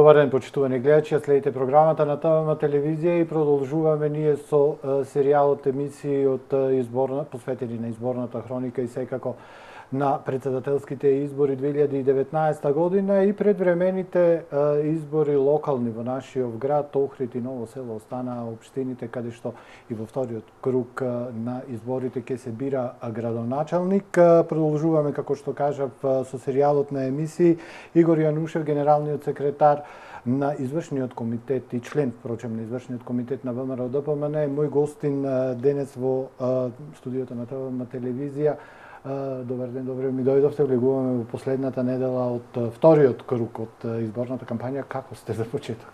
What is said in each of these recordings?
Добар ден, почитувани гледачи, следите програмата на ТВМ телевизија и продолжуваме ние со серијалот емисии од посветени на изборната хроника и секако на председателските избори 2019 година и предвремените избори локални во нашиот град, Охрид и Ново село останаа општините каде што и во вториот круг на изборите ќе се бира градоначалник. Продолжуваме, како што кажав, со серијалот на емисии. Игор Јанушев, генералниот секретар на извршниот комитет и член, впрочем, на извршниот комитет на ВМРО ДПМН, е мој гостин денес во студиото на ТВМ телевизија. Добар ден, добре ми дојдовте, влегуваме во последната недела од вториот круг од изборната кампања. Како сте за почеток?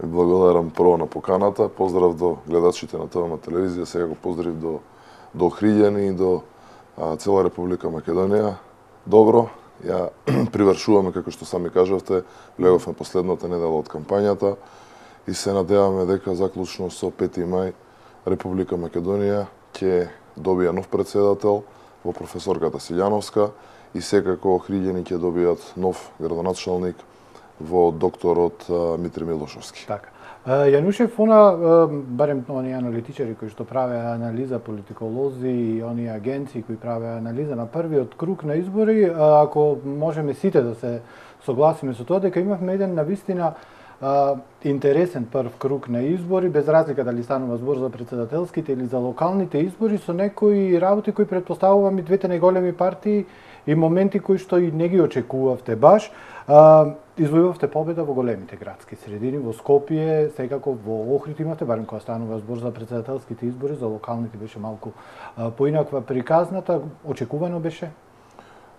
Благодарам прво на поканата, поздрав до гледачите на ТВМ телевизија, сега го поздрав до Охриѓани и до цела Република Македонија. Добро, ја привршуваме, како што сами кажавте, влеговме последната недела од кампањата и се надеваме дека заклучно со 5 мај Република Македонија ќе добија нов председател во професорката Силјановска и секако Охриѓани ќе добијат нов градоначалник во докторот Митри Милошовски. Така. Јанушев, барем оние аналитичари кои што праве анализа, политиколози и оние агенции кои праве анализа на првиот круг на избори, ако можеме сите да се согласиме со тоа дека имавме еден навистина интересен прв круг на избори, без разлика дали станува збор за председателските или за локалните избори, со некои работи кои претпоставувам и двете најголеми партии и моменти кои што и не ги очекувавте баш. Извојувавте победа во големите градски средини, во Скопје, секако во Охрид имавте, барем кога станува збор за председателските избори, за локалните беше малку поинаква приказната. Очекувано беше?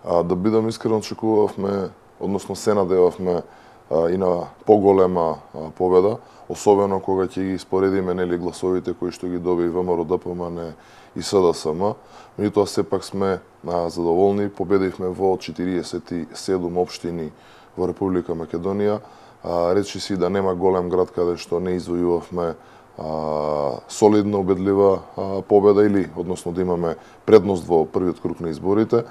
Да бидам искрен, очекувавме, односно се надевавме и на поголема победа, особено кога ќе ги споредиме гласовите кои што ги доби ВМРО ДПМН и СДСМ. Меѓутоа сепак сме задоволни, победивме во 47 општини во Република Македонија. Речи си да нема голем град каде што не извојувавме солидна, убедлива победа или односно да имаме предност во првиот круг на изборите.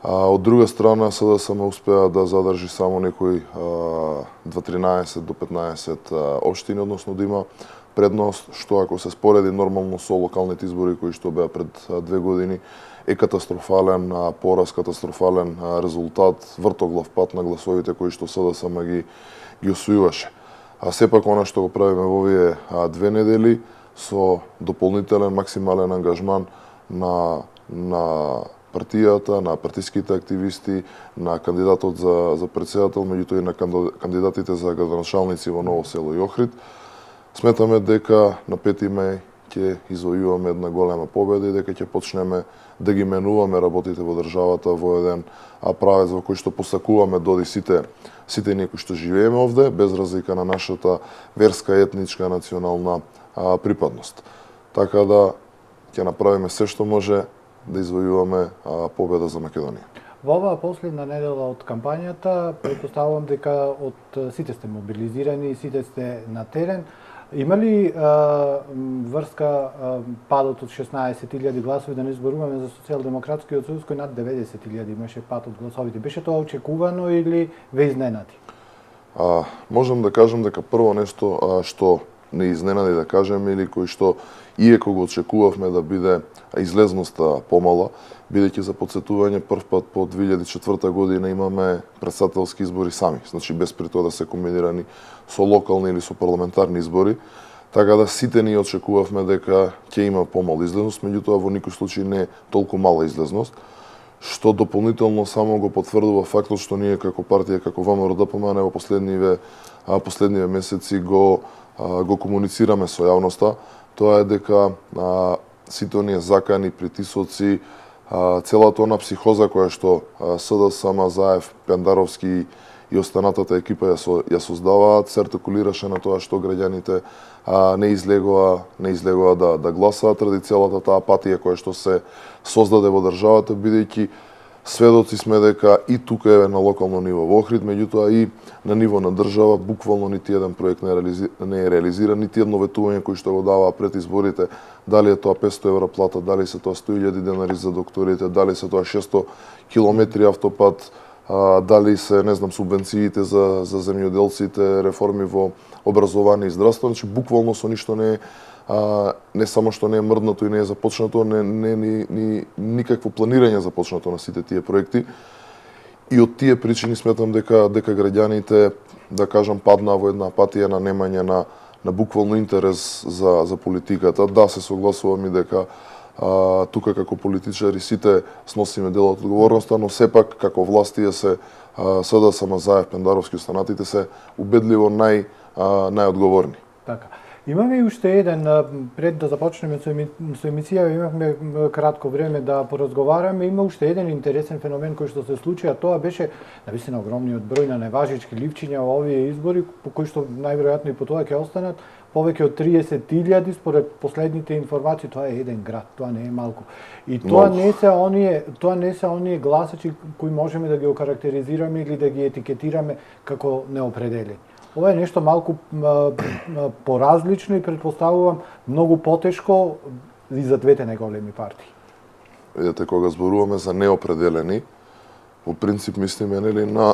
Од друга страна, СДСМ успеа да задржи само некои 13 до 15 општини, односно да има предност, што ако се спореди нормално со локалните избори кои што беа пред 2 години, е катастрофален пораз, катастрофален резултат, вртоглав пат на гласовите кои што СДСМ ги освојуваше. Сепак, она што го правиме во овие 2 недели, со дополнителен максимален ангажман на партијата, на партиските активисти, на кандидатот за председател, меѓутоа и на кандидатите за градоначалници во Ново село и Охрид. Сметаме дека на 5 мај ќе извојуваме една голема победа и дека ќе почнеме да ги менуваме работите во државата во еден правец во кој што посакуваме доди сите ние кои што живееме овде, без разлика на нашата верска, етничка, национална припадност. Така да ќе направиме се што може да извојуваме победа за Македонија. Во оваа последна недела од кампањата, претпоставувам дека од сите сте мобилизирани, сите сте на терен. Има ли врска падот од 16.000 гласови, да не зборуваме за Социјалдемократскиот сојуз кој над 90.000 имаше пад од гласовите? Беше тоа очекувано или ве изненади? Можам да кажам дека прво нешто што не изненади да кажем или кој што иеко го очекувавме да биде излезноста помала, бидејќи за потсетување прв пат по 2004 година имаме претседателски избори сами, значи без при тоа да се комбинирани со локални или со парламентарни избори, така да сите ние очекувавме дека ќе има помала излезност, меѓутоа во никој случај не е толку мала излезност, што дополнително само го потврдува фактот што ние како партија, како ВМРО ДПМН во последниве месеци го комуницираме со јавноста. Тоа е дека сите оние закани, притисоци, целата она психоза која што СДСМ, Заев, Пендаровски и останатата екипа ја создаваат, се артикулираше на тоа што граѓаните не излегува да гласаат ради целата таа апатија која што се создаде во државата, бидејќи сведоци сме дека и тука е на локално ниво во Охрид, меѓутоа и на ниво на држава буквално нити еден проект не е реализиран, нити едно ветување кој што го даваа пред изборите, дали е тоа 500 евра плата, дали се тоа 100.000 денари за докторите, дали се тоа 600 километри автопат, дали се, не знам, субвенциите за земјоделците, реформи во образование и здравство, значи буквално со ништо не само што не е мрднато и не е започнато, не ни никакво планирање започнато на сите тие проекти. И од тие причини сметам дека граѓаните, да кажам, паднаа во една апатија на немање на буквално интерес за политиката. Да, се согласувам и дека тука како политичари сите сносиме дел од одговорноста, но сепак како власти се СДСМ, Заев, Пендаровски, останатите се убедливо најодговорни. Така. Имаме и уште еден, пред да започнеме со емисија, имавме кратко време да поразговараме, има уште еден интересен феномен кој што се случи, а тоа беше навистина огромниот број на неважички ливчиња во овие избори, по кои што најверојатно и по тоа ќе останат повеќе од 30.000, според последните информации, тоа е еден град, тоа не е малку. И тоа не се оние гласачи кои можеме да ги окарактеризираме или да ги етикетираме како неопределени. Ова е нешто малку поразлично и предпоставувам многу потешко и за двете најголеми партии. Видете, кога зборуваме за неопределени, во принцип мислиме на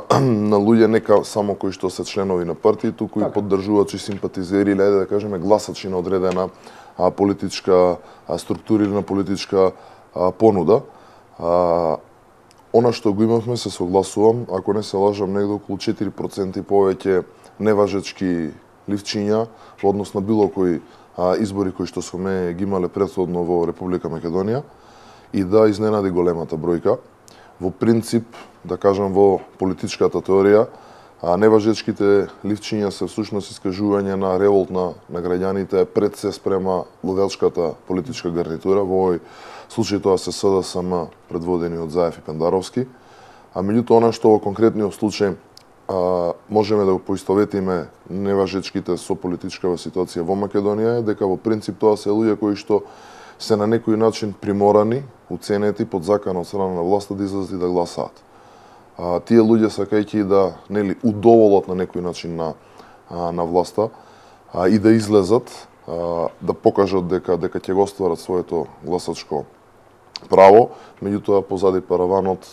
луѓе нека само кои што се членови на партии, туку и поддржувачи, симпатизери или да кажеме гласачи на одредена политичка структура или на политичка понуда. Она што го имавме, се согласувам, ако не се лажам, негде околу 4% повеќе неважечки ливчиња во однос на било кои избори кои што сме ги имале претходно во Република Македонија, и да изненади големата бројка. Во принцип, да кажам, во политичката теорија, неважечките ливчиња се всушност искажување на револт на граѓаните пред се спрема лудачката политичка гарнитура. Во овој случај тоа се СДСМ предводени од Заев и Пендаровски. А меѓутоа, она што во конкретниот случај можеме да го поистоветиме неважечките со политичкава ситуација во Македонија е дека во принцип тоа се луѓе кои што се на некој начин приморани, уценети под закана од страна на власта да излезат и да гласаат. Тие луѓе сакајќи да удоволат на некој начин на власта и да излезат, да покажат дека ќе го остварат своето гласачко право, меѓутоа позади параванот,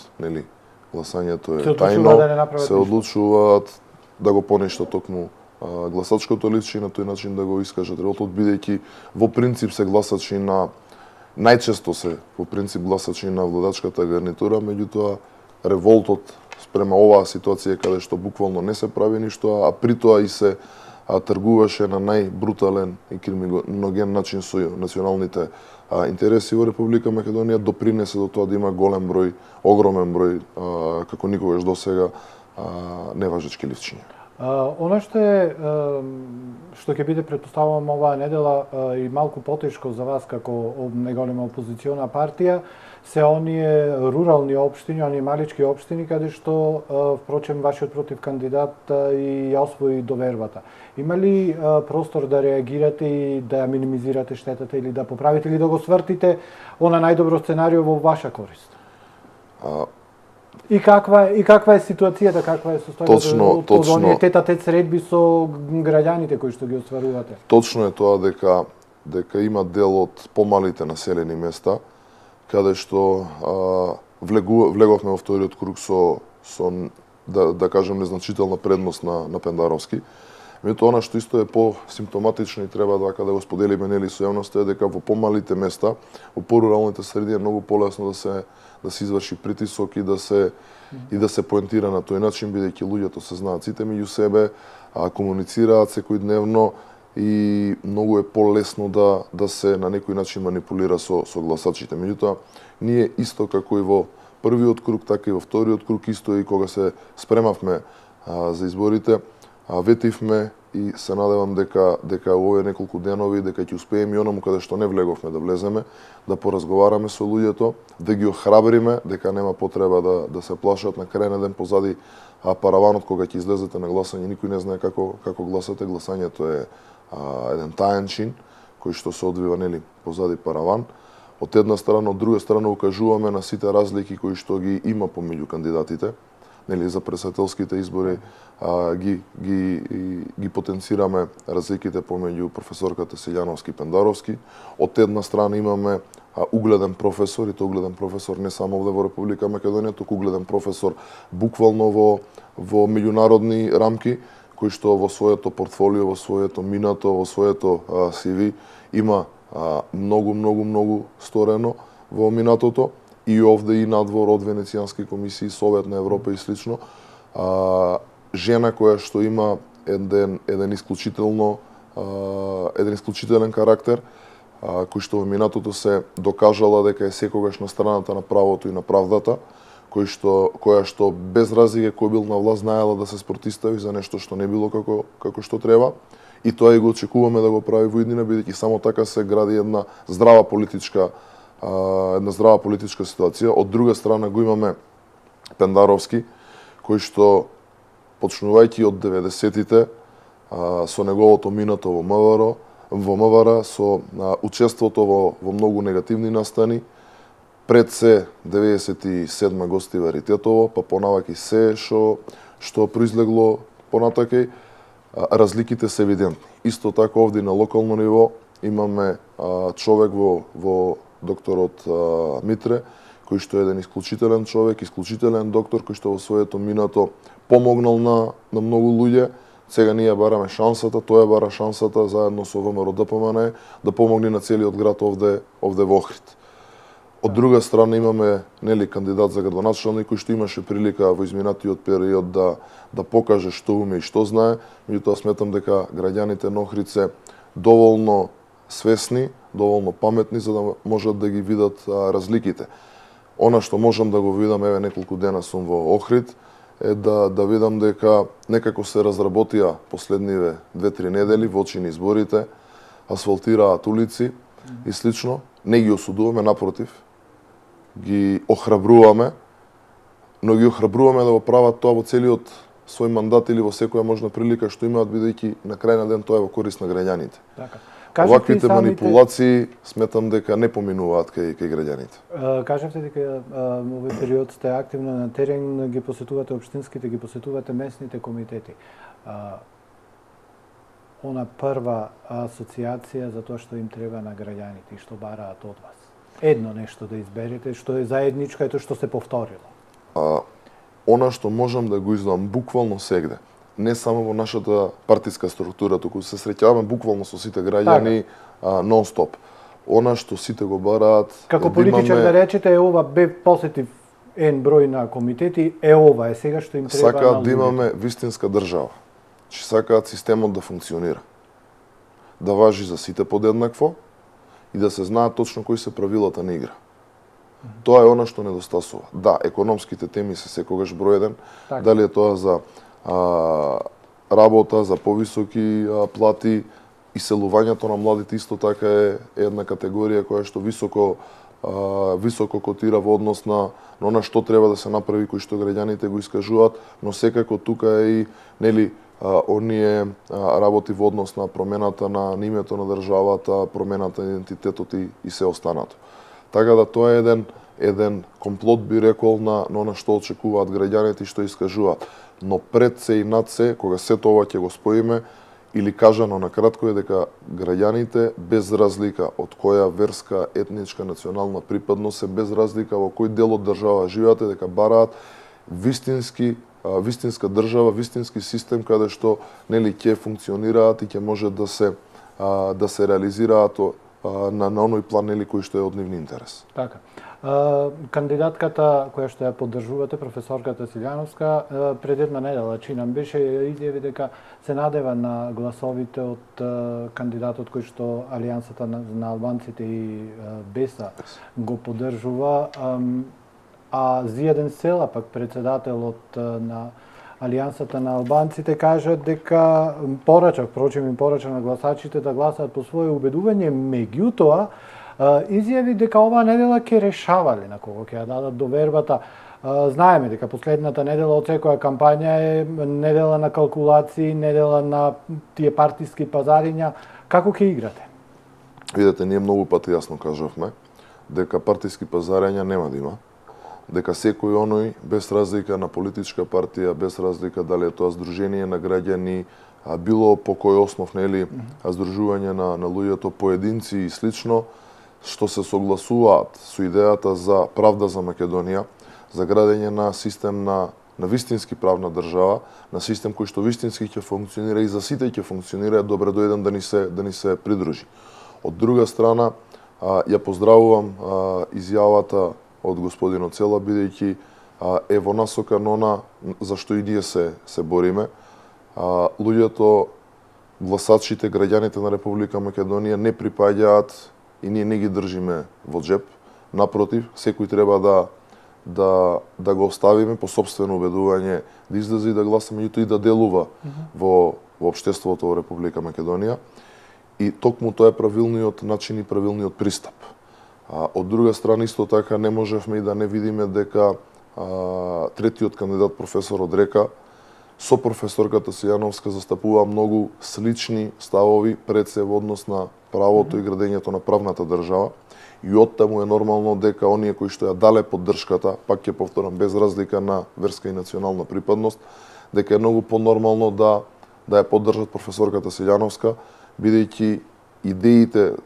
гласањето е тајно, се одлучуваат да го поништат токму гласачкото ливче и на тој начин да го искажат револтот, бидејќи во принцип се гласачи најчесто се во принцип гласачи на владачката гарнитура, меѓутоа револтот спрема оваа ситуација каде што буквално не се прави ништо, а при тоа и се тргуваше на најбрутален и криминоген начин со националните интереси во Република Македонија, допринесе до тоа да има огромен број, како никогаш досега, неважечки ливчиња. Она што ќе биде, претпоставувам, оваа недела и малку потешко за вас како најголема опозициона партија, се оние рурални општини, оние малички општини, каде што, впрочем, вашиот против кандидат и ја освои довербата. Има ли простор да реагирате и да минимизирате штетата или да поправите или да го свртите она најдобро сценарио во ваша корист? И каква е ситуацијата, каква е состојбата од оние тет-а-тет средби со граѓаните кои што ги остварувате? Точно е тоа дека има дел од помалите населени места каде што влеговме во вториот круг со да кажем незначителна предност на Пендаровски. Меѓутоа, она што исто е по-симптоматично и треба да го споделиме со јавноста е дека во помалите места, во поруралните среди е многу полесно да се изврши притисок и да се поентира на тој начин, бидејќи луѓето се знаат сите меѓу себе, комуницираат секојдневно и многу е полесно да се на некој начин манипулира со гласачите. Меѓутоа, ние исто како и во првиот круг, така и во вториот круг, исто и кога се спремавме за изборите, ветивме и се надевам дека овие неколку денови дека ќе успееме и онаму каде што не влеговме да влеземе, да поразговараме со луѓето, да ги охрабриме дека нема потреба да се плашат. На крај на ден позади параванот кога ќе излезете на гласање, никој не знае како гласате. Гласањето е еден таен чин кој што се одвива позади параван. Од една страна, од друга страна укажуваме на сите разлики кои што ги има помеѓу кандидатите. За председателските избори ги потенцираме разликите помеѓу професорката Силјановски и Пендаровски. Од една страна имаме угледен професор, и то угледен професор не само овде во Република Македонија, туку угледен професор буквално во меѓународни рамки, кој што во своето портфолио, во своето минато, во своето CV има многу сторено во минатото и овде и надвор од Венецијански комисии, Совет на Европа и слично. Жена која што има еден исклучителен карактер, кој што во минатото се докажала дека е секогаш на страната на правото и на правдата, која што без разлика кој бил на власт знаела да се спротистави за нешто што не било како што треба, и тоа и го очекуваме да го прави во иднина, бидејќи само така се гради една здрава политичка ситуација. Од друга страна го имаме Пендаровски, кој што почнувајќи од 90-тите со неговото минато во МВР, со учеството во многу негативни настани, пред се 97 гостива Ритетово, па понаваки се што произлегло понатака, разликите се евидентни. Исто така овде на локално ниво имаме човек во докторот Митре, кој што е еден исклучителен човек, исклучителен доктор, кој што во своето минато помогнал на многу луѓе. Сега ние бараме шансата, тој бара шансата заедно со ВМРО ДПМН да помогне на целиот град овде во Охрид. Од друга страна имаме кандидат за градоначелник кој што имаше прилика во изминатиот период да покаже што уме и што знае, меѓутоа сметам дека граѓаните на Охрид се доволно свесни, доволно паметни за да можат да ги видат разликите. Она што можам да го видам, еве неколку дена сум во Охрид, е да видам дека некако се разработија последниве 2-3 недели во очи на изборите, асфалтираат улици и слично. Не ги осудуваме, напротив, ги охрабруваме, но ги охрабруваме да го прават тоа во целиот свој мандат или во секоја можна прилика што имаат, бидејќи на крај на ден тоа е во корист на граѓаните. Оваквите манипулации сметам дека не поминуваат кај граѓаните. Кажавте дека во овој период сте активно на терен, ги посетувате општинските, ги посетувате местните комитети. Она прва асоциација за тоа што им треба на граѓаните и што бараат од вас. Едно нешто да изберете што е заедничко, ето што се повторило. Она што можам да го издам буквално сегде, не само во нашата партиска структура, туку се среќаваме буквално со сите граѓани нон-стоп. Она што сите го бараат... Како политичар да речете, ова бе посетив ен број на комитети, ова е сега што им треба на луѓето. Сакаат да имаме вистинска држава. Че сакаат системот да функционира. Да важи за сите подеднакво и да се знаат точно кои се правилата на игра. Тоа е она што недостасува. Да, економските теми се секогаш број еден. Дали е тоа за работа, за повисоки плати, иселувањето на младите исто така е една категорија која што високо котира во однос на она што треба да се направи, кои што граѓаните го искажуваат, но секако тука е и оние работи во однос на промената на името на државата, промената на идентитетот и се останато. Така да тоа е еден комплот, би рекол, на она што очекуваат граѓаните и што искажуваат. Но пред се и над се, кога сето ова ќе го споиме, или кажано на кратко е дека граѓаните, без разлика од која верска, етничка, национална припадност се, без разлика во кој дел од држава живеат, дека бараат вистинска држава, вистински систем каде што ќе функционираат и ќе може да се реализираат на оној план кој што е од нивни интерес. Така. Кандидатката која што ја поддржувате, професорката Силјановска, пред една недела чинам беше изјави дека се надева на гласовите од кандидатот кој што Алијансата на албанците и БЕСА го поддржува, а Зијаден Села, пак председателот на Алијансата на албанците, кажа дека им порача на гласачите да гласаат по свое убедување, меѓутоа изјави дека оваа недела ќе решавале на кого ќе ја дадат довербата. Знаеме дека последната недела од секоја кампања е недела на калкулации, недела на тие партиски пазариња. Како ќе играте? Видете, ние многу пати јасно кажавме дека партиски пазариња нема да има, дека секој оној, без разлика на политичка партија, без разлика дали е тоа здружение на граѓани, било по кој основ, здружување на луѓето, поединци и слично, што се согласуваат со идејата за правда за Македонија, за градење на систем на вистински правна држава, на систем кој што вистински ќе функционира и за сите ќе функционира, добре дојден да ни се придружи. Од друга страна, ја поздравувам изјавата од господинот Цела, бидејќи е во насока на она за што и ние се бориме. Луѓето, гласачите, граѓаните на Република Македонија не припаѓаат и ние не ги држиме во джеп. Напротив, секој треба да го оставиме по собствено убедување да излезе и да гласа, меѓутоа и да делува во општеството во Република Македонија. И токму тоа е правилниот начин и правилниот пристап. Од друга страна, исто така не можевме и да не видиме дека третиот кандидат, професорот Река, со професорката Силјановска застапува многу слични ставови пред се во однос на правото и градењето на правната држава. И оттаму е нормално дека оние кои што ја дале поддршката, пак ќе повторам, без разлика на верска и национална припадност, дека е многу понормално да ја поддржат професорката Силјановска, бидејќи идеите,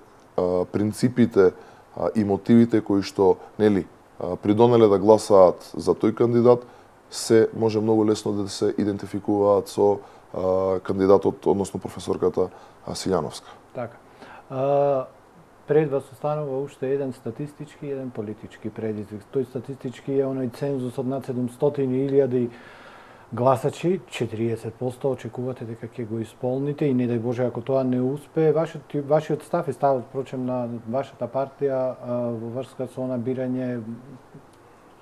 принципите и мотивите кои што придонеле да гласаат за тој кандидат, се може многу лесно да се идентификуваат со кандидатот, односно професорката Силјановска. Така. Пред вас останува уште еден статистички и еден политички предизвик. Тој статистички е оној цензус од над 700.000 гласачи, 40% очекувате дека ќе го исполните и не дај Боже ако тоа не успее. Вашиот став и ставот, впрочем, на вашата партија во врска со она бирање,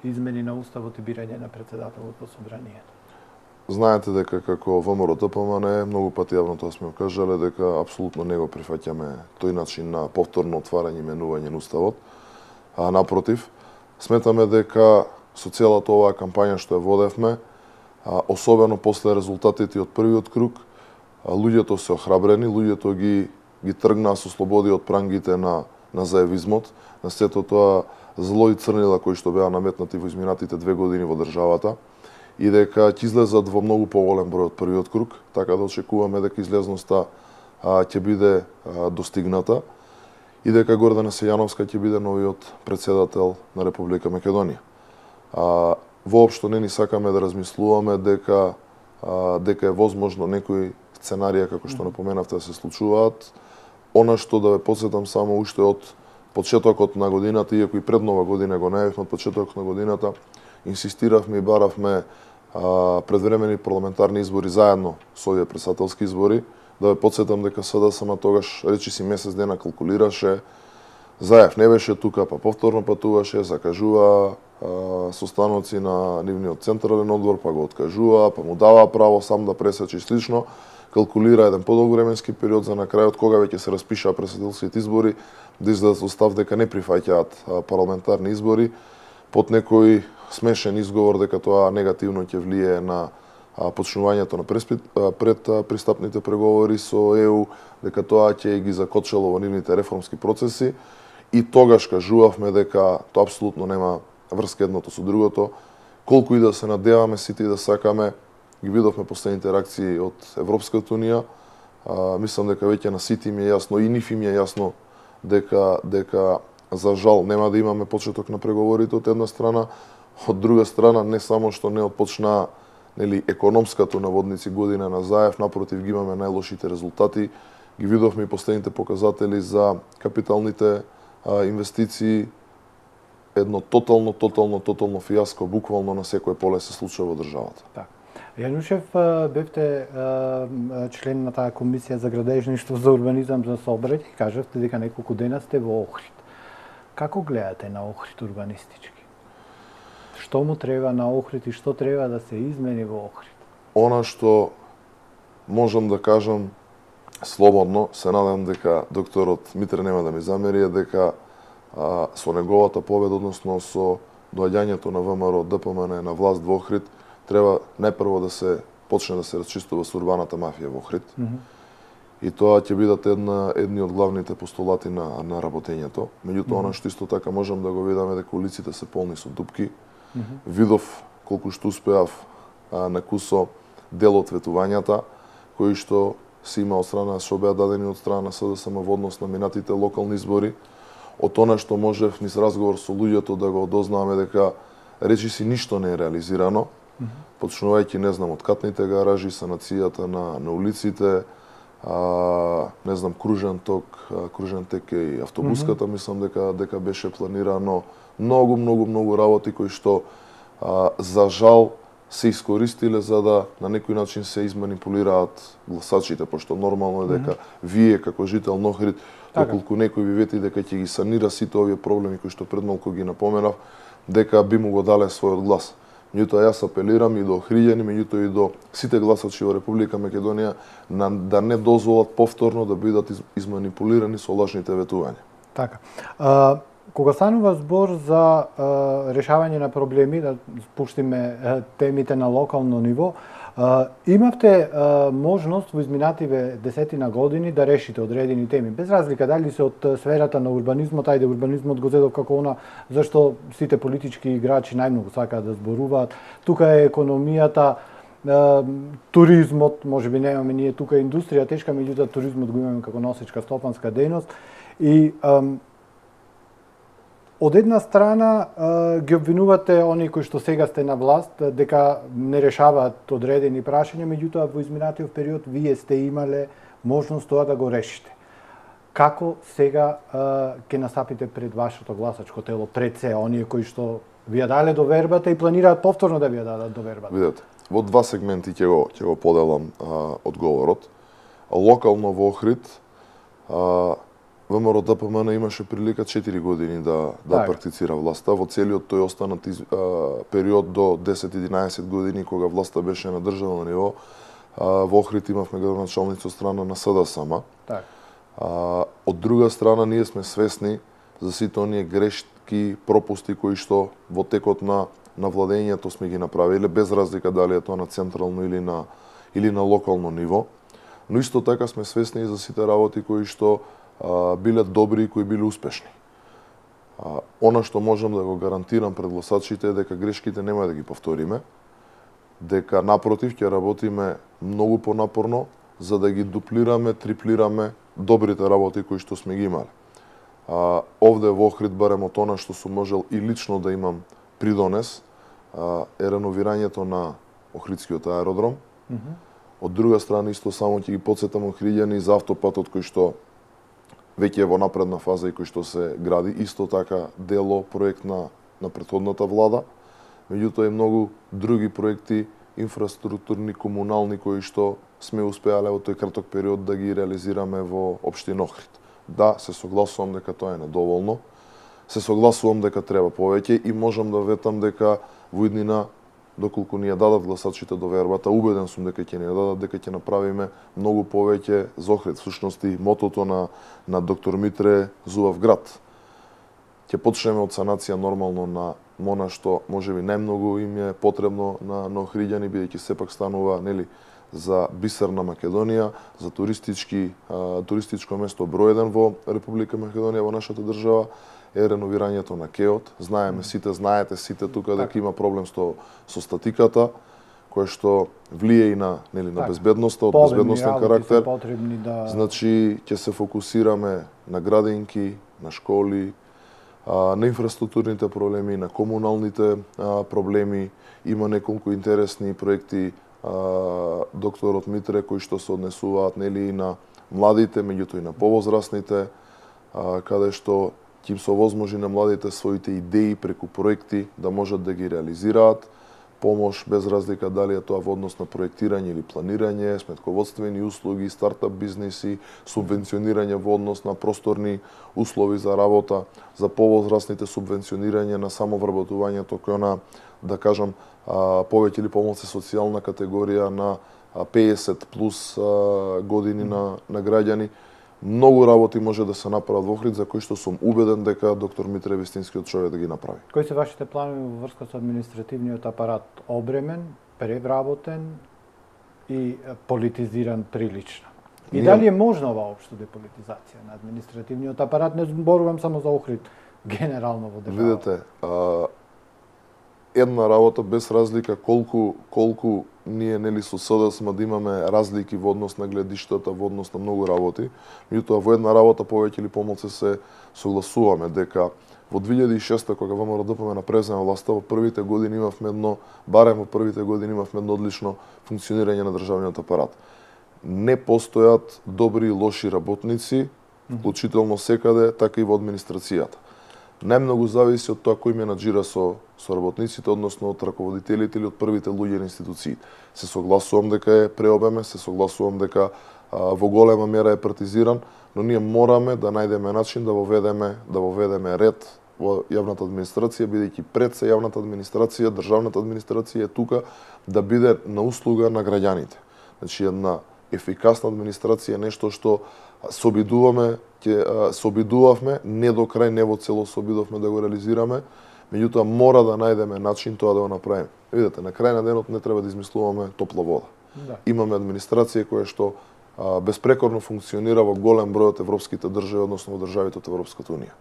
измени на уставот и бирање на председателот во собранието. Знаете дека како ВМРО-ДПМН многу пати јавно тоа сме кажале дека апсолутно не го прифаќаме тој начин на повторно отварање и менување на уставот. Напротив, сметаме дека со целата оваа кампања што ја водевме, особено после резултатите од првиот круг, луѓето се охрабрени, луѓето ги тргнаа со слободи од прангите на заевизмот, на сето тоа зло и црнила кои што беа наметнати во изминатите 2 години во државата, и дека ќе излезат во многу поголем број од првиот круг, така да очекуваме дека излезноста ќе биде достигната и дека Гордана Силјановска ќе биде новиот председател на Република Македонија. Воопшто не ни сакаме да размислуваме дека е возможно некои сценарија како што напоменавте да се случуваат. Она што да ве потсетам само уште од почетокот на годината, иако и пред Нова година го најавивме, од почетокот на годината инсистиравме и баравме предвремени парламентарни избори заедно со овие претседателски избори. Да ве потсетам дека СДСМ тогаш речиси месец дена калкулираше, Заев не беше тука, па повторно патуваше, закажува состаноци на нивниот централен одбор, па го откажува, па му дава право сам да пресече слично, калкулира еден подолг временски период за на крајот кога веќе се распишаа претседателските избори, да излезе со став дека не прифаќаат парламентарни избори, под некој смешен изговор дека тоа негативно ќе влие на почнувањето на предпристапните преговори со ЕУ, дека тоа ќе ги закочело во нивните реформски процеси, и тогаш кажувавме дека тоа апсолутно нема врска едното со другото. Колку и да се надеваме, сите и да сакаме, ги видовме последните реакции од Европската унија. Мислам дека веќе на сите им е јасно, и нив им е јасно дека за жал нема да имаме почеток на преговорите од една страна, од друга страна не само што не отпочна економската наводници година на Заев, напротив ги имаме најлошите резултати. Ги видовме и последните показатели за капиталните инвестиции, едно тотално фијаско буквално на секој поле се случува во државата. Так. Јанушев, бевте член на таа комисија за градежништво, за урбанизам, за сообраќај, кажавте дека неколку дена сте во Охрид. Како гледате на Охрид урбанистички? Што му треба на Охрид и што треба да се измени во Охрид? Она што можам да кажам слободно, се надам дека докторот Митре нема да ми замери, дека со неговата победа, односно со доаѓањето на ВМРО ДПМН на власт во Охрид, треба најпрво да се почне да се расчистува со урбаната мафија во Охрид. И тоа ќе бидат едни од главните постулати на работењето. Меѓутоа, она што исто така можам да го видаме дека улиците се полни со дупки. Видов колку што успеав на кусо дел од ветувањата, кои што се има од страна, што беа дадени од страна на СДСМ во однос на минатите локални избори. од она што можев низ разговор со луѓето да го дознаваме дека речиси ништо не е реализирано, почнувајќи, не знам, од катните гаражи, санацијата на улиците, не знам, кружен тек и автобуската, мислам дека беше планирано, многу работи кои што за жал се искористиле за да на некој начин се изманипулираат гласачите, пошто нормално е дека вие како жител на Охрид, доколку некој ви вети дека ќе ги санира сите овие проблеми кои што пред малку ги напоменав, дека би му го дале својот глас. Меѓутоа јас апелирам и до охриѓани, меѓутоа и до сите гласачи во Република Македонија да не дозволат повторно да бидат изманипулирани со лажните ветувања. Така. Кога станува збор за решавање на проблеми, да спуштиме темите на локално ниво, имавте можност во изминативе десетина години да решите одредени теми, без разлика дали се од сферата на урбанизмот, ајде урбанизмот го зедов како она зашто сите политички играчи најмногу сакаат да зборуваат. Тука е економијата, туризмот, можеби немаме ние тука индустрија тешка, меѓутоа туризмот го имаме како носечка стопанска дејност и од една страна ги обвинувате оние кои што сега сте на власт дека не решаваат одредени прашања, меѓутоа во изминатиот период вие сте имале можност тоа да го решите. Како сега ќе настапите пред вашето гласачко тело, пред се оние кои што ви ја дале довербата и планираат повторно да ви ја дадат довербата? Видете, во два сегменти ќе го поделам одговорот. Локално во Охрид ВМРО ДПМН имаше прилика 4 години да практицира власта. Во целиот тој останат период до 10-11 години кога власта беше на државно ниво, во Охрид имавме градоначалници од страна на СДСМ. Так. Од друга страна ние сме свесни за сите оние грешки, пропусти кои што во текот на владењето сме ги направиле, без разлика дали е тоа на централно или на локално ниво. Но исто така сме свесни и за сите работи кои што биле добри и кои биле успешни. Она што можам да го гарантирам пред гласачите е дека грешките нема да ги повториме, дека напротив ќе работиме многу понапорно за да ги дуплираме, триплираме добрите работи кои што сме ги имале. Овде во Охрид, барем од она што сум можел и лично да имам придонес, е реновирањето на Охридскиот аеродром. Од друга страна исто само ќе ги потсетам охриѓани за автопатот кој што веќе е во напредна фаза и кој што се гради, исто така дело проект на претходната влада, меѓутоа и многу други проекти инфраструктурни, комунални кои што сме успеале во тој краток период да ги реализираме во општина Охрид. Да, се согласувам дека тоа е недоволно, се согласувам дека треба повеќе и можам да ветам дека во иднина, доколку ни ја дадат гласачите довербата, убеден сум дека ќе ни ја дадат, дека ќе направиме многу повеќе за Охрид. Всушност и мотото на доктор Митре Зубав град. Ќе почнеме од санација нормално на она што можеби најмногу им е потребно на охриѓани, бидејќи сепак станува за бисер на Македонија, за туристичко место број 1 во Република Македонија, во нашата држава, е реновирањето на КЕОТ. Знаете сите тука дека има проблем со статиката, која што влие и на безбедноста, од безбедностен карактер. Значи, ќе се фокусираме на градинки, на школи, на инфраструктурните проблеми, на комуналните проблеми. Има неколку интересни проекти докторот Митре кои што се однесуваат и на младите, меѓутоа и на повозрастните, каде што ќе им се овозможи на младите своите идеи преку проекти да можат да ги реализираат, помош без разлика дали е тоа во однос на проектирање или планирање, сметководствени услуги, стартап бизнеси, субвенционирање во однос на просторни услови за работа, за повозрастните субвенционирање на самовработувањето кој на, да кажам, повеќе или помалку социјална категорија на 50 плюс години на граѓани. Многу работи може да се направат во Охрид, за кои што сум убеден дека доктор Митре вистинскиот човек да ги направи. Кои се вашите планови во врска со административниот апарат? Обремен, превработен и политизиран прилично? И дали е можна воопшто деполитизација на административниот апарат? Не зборувам само за Охрид, генерално во државата. Видете, една работа без разлика колку ние нели со СДСМ да имаме разлики во однос на гледиштата, во однос на многу работи, меѓутоа во една работа повеќе или помалку се согласуваме дека во 2006 кога ВМРО-ДПМН превзема власта, во првите години имавме барем во првите години имавме едно одлично функционирање на државниот апарат. Не постојат добри и лоши работници, вклучително секаде, така и во администрацијата. Најмногу зависи од тоа кој менаџира со работниците, односно од раководителите или од првите луѓе на институциите. Се согласувам дека е преобемен, се согласувам дека во голема мера е партизиран, но ние мораме да најдеме начин да воведеме ред во јавната администрација, бидејќи пред се јавната администрација, државната администрација е тука да биде на услуга на граѓаните. Значи една ефикасна администрација е нешто што се обидувавме, не до крај, не во цело се обидовме да го реализираме, меѓутоа мора да најдеме начин тоа да го направиме. Видете, на крај на денот не треба да измислуваме топла вода. Да. Имаме администрација која што безпрекорно функционира во голем број од европските држави, односно во државите од Европската унија.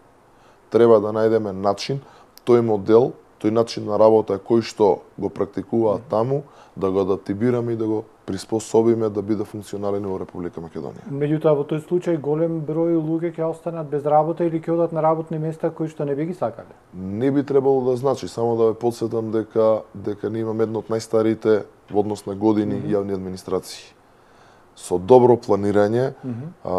Треба да најдеме начин, тој модел, тој начин на работа кој што го практикуваат таму, да го адаптибираме и да го приспособиме да биде функционален во Република Македонија. Меѓутоа во тој случај голем број луѓе ќе останат без работа или ќе одат на работни места кои што не би ги сакале. Не би требало да значи, само да ве потсетам дека ние имаме едно од најстарите во однос на години јавни администрации. Со добро планирање,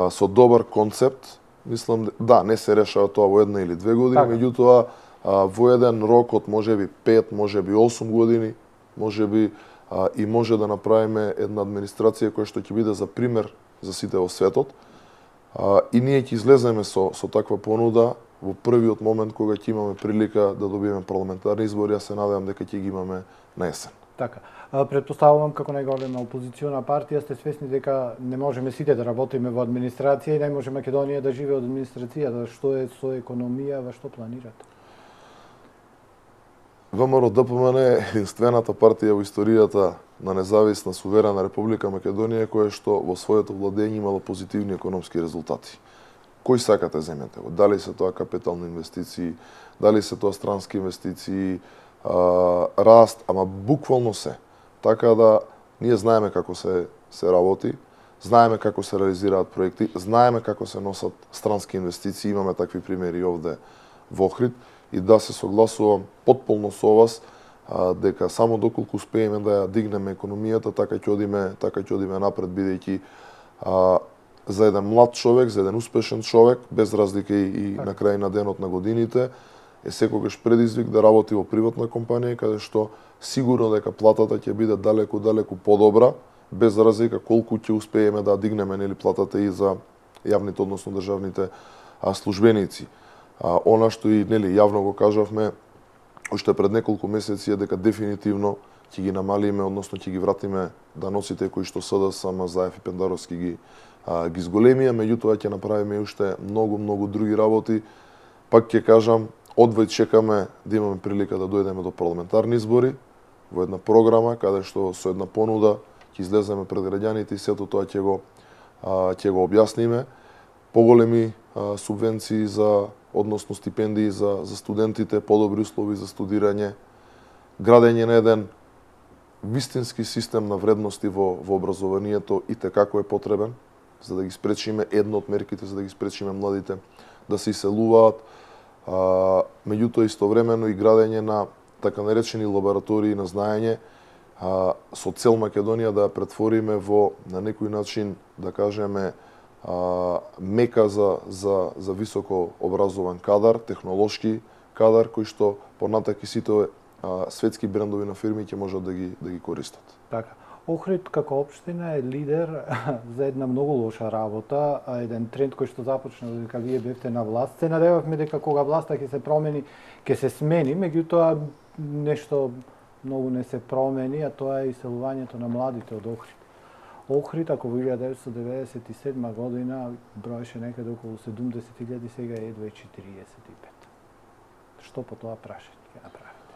со добар концепт, мислам да, не се решава тоа во една или две години, меѓутоа во еден рок од можеби 5, можеби 8 години, можеби и може да направиме една администрација која што ќе биде за пример за сите во светот. И ние ќе излеземе со таква понуда во првиот момент кога ќе имаме прилика да добиеме парламентарни избори, се надевам дека ќе ги имаме на есен. Така. Предпоставувам како најголема опозициона партија сте свесни дека не можеме сите да работиме во администрација и не може Македонија да живее од администрацијата. Што е со економија, во што планирате? ВМРО-ДПМН е единствената партија во историјата на независна суверена Република Македонија која што во своето владење имала позитивни економски резултати. Кој сакате земјата го? Дали се тоа капитални инвестиции, дали се тоа странски инвестиции, раст, ама буквално се. Така да ние знаеме како се работи, знаеме како се реализираат проекти, знаеме како се носат странски инвестиции, имаме такви примери овде во Охрид. И да се согласувам потполно со вас дека само доколку успееме да ја дигнеме економијата, така ќе одиме напред, бидејќи за еден млад човек, за еден успешен човек, без разлика и на крај на денот на годините, е секогаш предизвик да работи во приватна компанија, каде што сигурно дека платата ќе биде далеку подобра, без разлика колку ќе успееме да дигнеме нели платата и за јавните, односно државните службеници. Она што и нели јавно го кажавме уште пред неколку месеци е дека дефинитивно ќе ги намалиме, односно ќе ги вратиме даноците кои што СДСМ, Заев и Пендаровски ги зголемија, меѓутоа ќе направиме уште многу други работи. Пак ќе кажам, одвај чекаме да имаме прилика да дојдеме до парламентарни избори во една програма каде што со една понуда ќе излеземе пред граѓаните и сето тоа ќе го објасниме. Поголеми субвенции односно стипендии за студентите, подобри услови за студирање, градење на еден вистински систем на вредности во образованието и како е потребен, за да ги спречиме, една од мерките за да ги спречиме младите да се иселуваат, меѓутоа истовремено и градење на така наречени лаборатории на знаење, со цел Македонија да ја претвориме во на некој начин, да кажеме, мека за високо образован кадар, технолошки кадар, кој што понатаки сите светски брендови на фирми ќе можат да ги користат. Така. Охрид како општина е лидер за една многу лоша работа, еден тренд кој што започна дека вие бевте на власт. Се надевавме дека кога власта ќе се промени, ќе се смени, меѓутоа нешто многу не се промени, а тоа е иселувањето на младите од Охрид. Охрид, ако во 1997 година броеше некаде околу 70.000, сега е едва 45. Што по тоа прашање ќе направите?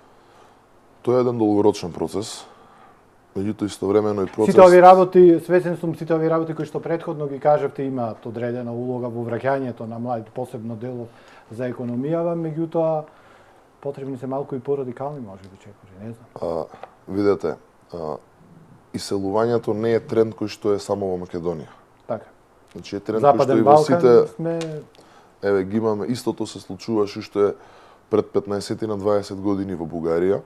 Тоа е еден долгорочен процес. Меѓутоа истовремено и процес. Сите овие работи, свесен сум, сите овие работи кои што претходно ги кажавте имаат одредена улога во враќањето на младите, посебно делов за економијава, меѓутоа потребни се малку и порадикални можеби чекори, не знам. Видете, иселувањето не е тренд кој што е само во Македонија. Така. Значи е тренд кој што Западен и во Балкан сите сме... еве ги имаме, истото се случуваше што е пред 15 на 20 години во Бугарија.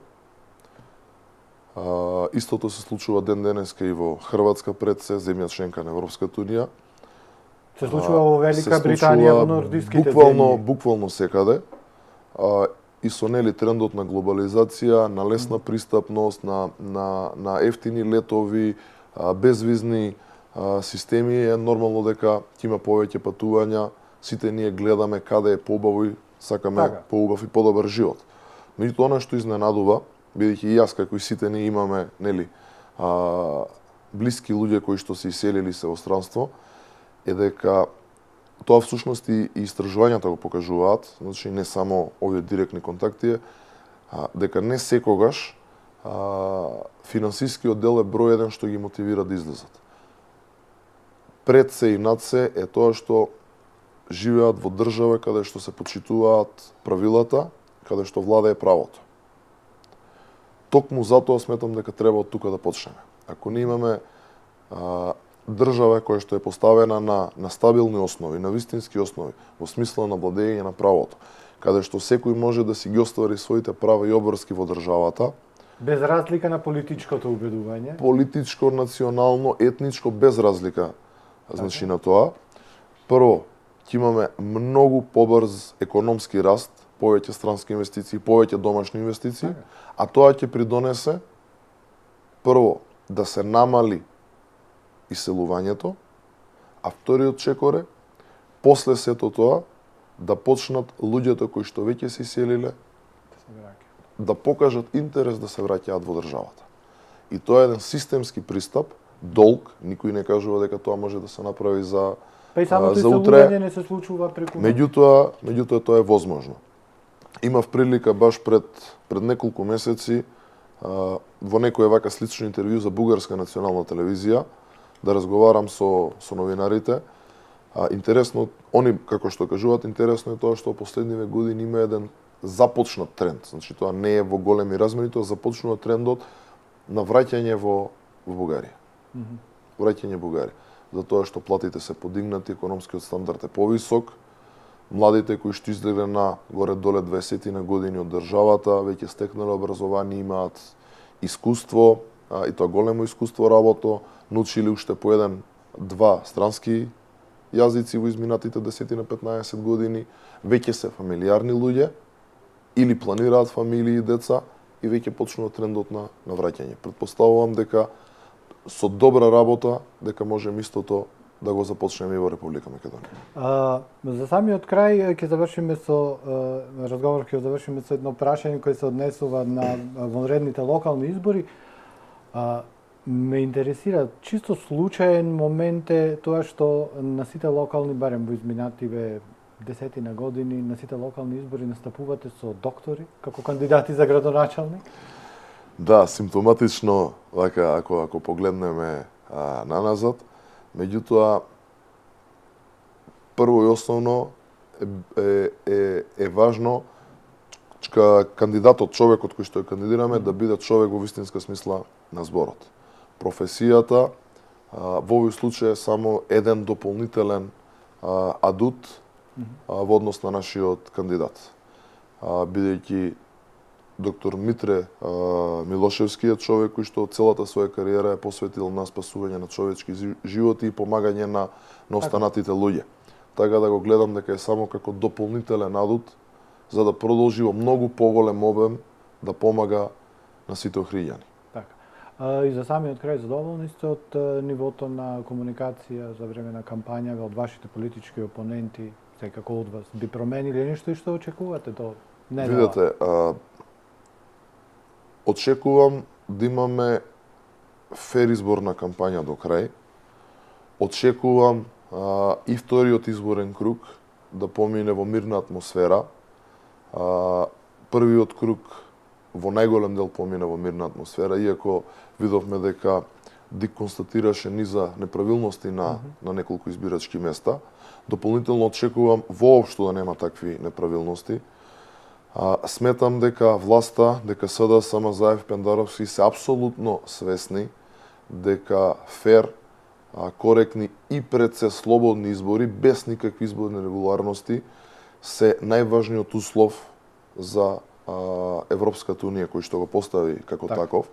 Истото се случува ден денеска и во Хрватска пред се, земја членка на Европската унија. Се случува во Велика Британија, во нордиските буквално, земји. Буквално секаде. И со нели трендот на глобализација, на лесна пристапност, на ефтини летови, безвизни системи, е нормално дека ќе има повеќе патувања. Сите ние гледаме каде е побаво и сакаме поубав и подобар живот. Меѓутоа, она што изненадува, бидејќи и јас како и сите ние имаме, нели, блиски луѓе кои што се иселили се во странство, е дека тоа всушност и истражувањата го покажуваат, значи не само овие директни контакти, дека не секогаш финансискиот дел е број еден што ги мотивира да излезат. Пред се и над се е тоа што живеат во држава каде што се почитуваат правилата, каде што владее правото. Токму затоа сметам дека треба од тука да почнеме. Ако не имаме држава која што е поставена на стабилни основи, на вистински основи, во смисла на владење на правото, каде што секој може да си ги оствари своите права и обврски во државата, без разлика на политичкото убедување. Политичко, национално, етничко, без разлика, значи на тоа. Прво, ќе имаме многу побрз економски раст, повеќе странски инвестиции, повеќе домашни инвестиции, а тоа ќе придонесе прво да се намали иселувањето, а вториот чекор е после сето тоа да почнат луѓето кои што веќе се иселиле да покажат интерес да се враќаат во државата. И тоа е еден системски пристап, долг, никој не кажува дека тоа може да се направи за Па и самото за утре. иселување не се случува преку Меѓутоа тоа е возможно. Имав прилика баш пред неколку месеци во некој вака слично интервју за Бугарска национална телевизија да разговарам со новинарите. Интересно, они како што кажуваат, интересно е тоа што во последниве години има еден започнат тренд. Значи тоа не е во големи размери, тоа започнува трендот на враќање во Бугарија. Враќање во Бугарија. Затоа што платите се подигнати, економскиот стандард е повисок, младите кои што излегле на горе-доле 20 на години од државата, веќе стекнале образование, имаат искуство, и тоа големо искуство работо, научили уште по еден-два странски јазици во изминатите 10 на 15 години, веќе се фамилиарни луѓе, или планираат фамилии и деца, и веќе почнува трендот на враќање. Претпоставувам дека со добра работа, дека можеме истото да го започнеме и во Република Македонија. За самиот крај ќе завршиме со разговор, ќе завршиме со едно прашање кој се однесува на вонредните локални избори. Ме интересира чисто случаен момент е тоа што на сите локални, барем во изминативе 10 на години, на сите локални избори настапувате со доктори како кандидати за градоначалник? Да, симптоматично, вака, ако погледнеме наназад, меѓутоа, прво и основно е важно кандидатот, човекот кој што ја кандидираме, да биде човек во вистинска смисла на зборот. Професијата во овој случај е само еден дополнителен адут во однос на нашиот кандидат. Бидејќи доктор Митре Милошевски е човек кој што целата своја кариера е посветил на спасување на човечки животи и помагање на останатите луѓе. Така да го гледам дека е само како дополнителен адут за да продолжи во многу поголем обем да помага на сите охриѓани. Така. И за самиот крај, задоволни сте од нивото на комуникација за време на кампањава од вашите политички опоненти, секако од вас, би променили нешто и што очекувате до недела? Видете, очекувам да имаме фер изборна кампања до крај. Очекувам и вториот изборен круг да помине во мирна атмосфера. Првиот круг во најголем дел помина во мирна атмосфера, иако видовме дека ДИК констатираше низа неправилности на неколку избирачки места. Дополнително очекувам воопшто да нема такви неправилности. Сметам дека власта, дека СДСМ, Заев, Пендаровски се апсолутно свесни дека фер, коректни и пред се слободни избори, без никакви изборни регуларности, се најважниот услов за Европската Унија, кој што го постави како таков.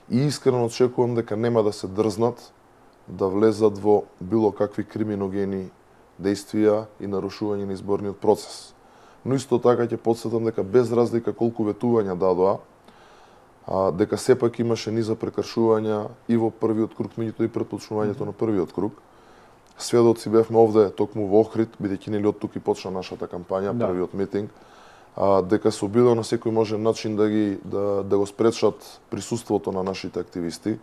И искрено очекувам дека нема да се дрзнат да влезат во било какви криминогени действија и нарушување на изборниот процес. Но исто така ќе потсетам дека без разлика колку ветувања дадоа, дека сепак имаше низа прекршувања и во првиот круг, меѓутоа и пред почнувањето на првиот круг. Сведоци бевме овде токму во Охрид, бидејќи нели од тук и почна нашата кампања, првиот митинг, дека се обидува на секој можен начин да го спречат присуството на нашите активисти.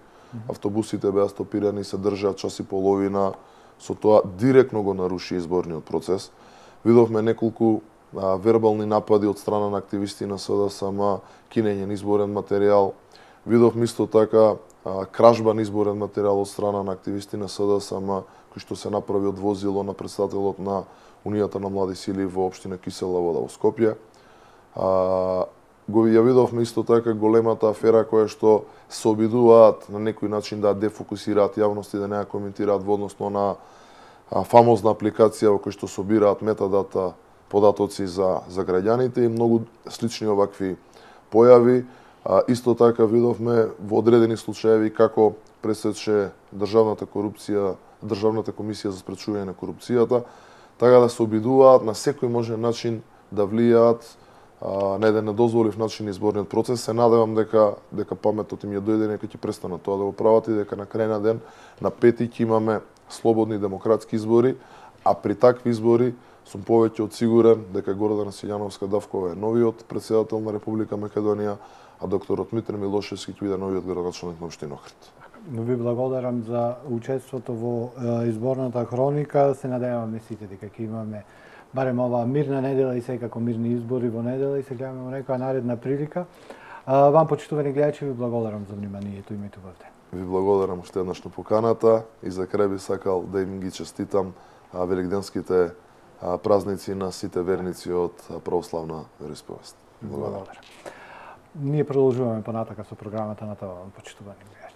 Автобусите беа стопирани, се држаат час и половина, со тоа директно го наруши изборниот процес. Видовме неколку вербални напади од страна на активисти на СДСМ, кинење на изборен материјал. Видовме исто така кражба на изборен материјал од страна на активисти на СДСМ, кој што се направи од возило на претставителот на Унијата на млади сили во општина Кисела Вода во Скопје. Ја видовме исто така големата афера која што се обидуваат на некој начин да дефокусираат јавност и да не ја коментираат во односно на фамозна апликација во која што собираат метадата податоци за граѓаните и многу слични овакви појави. Исто така видовме во одредени случаеви како пресече Државната комисија за спречување на корупцијата, така да се обидуваат на секој можен начин да влијаат на еден недозволив начин изборниот процес. Се надевам дека паметот им ја дојде, нека ќе престанат тоа да го прават и дека на крај на ден, на 5 ќе имаме слободни демократски избори, а при такви избори сум повеќе од сигурен дека Гордана Силјановска-Давкова е новиот председател на Република Македонија, а докторот Митар Милошевски ќе биде новиот градоначалник на општина Охрид. Ви благодарам за учеството во изборната хроника. Се надеваме сите дека ќе имаме барем ова мирна недела и секако мирни избори во недела и се гледаме во некоја наредна прилика. Вам, почитувани гледачи, ви благодарам за вниманието. Имајте убав ден. Ви благодарам уште еднаш на поканата и за крај би сакал да им ги честитам великденските празници на сите верници од православна вероисповест. Благодарам. Ние продолжуваме понатака со програмата на ТВ, почитувани гледачи.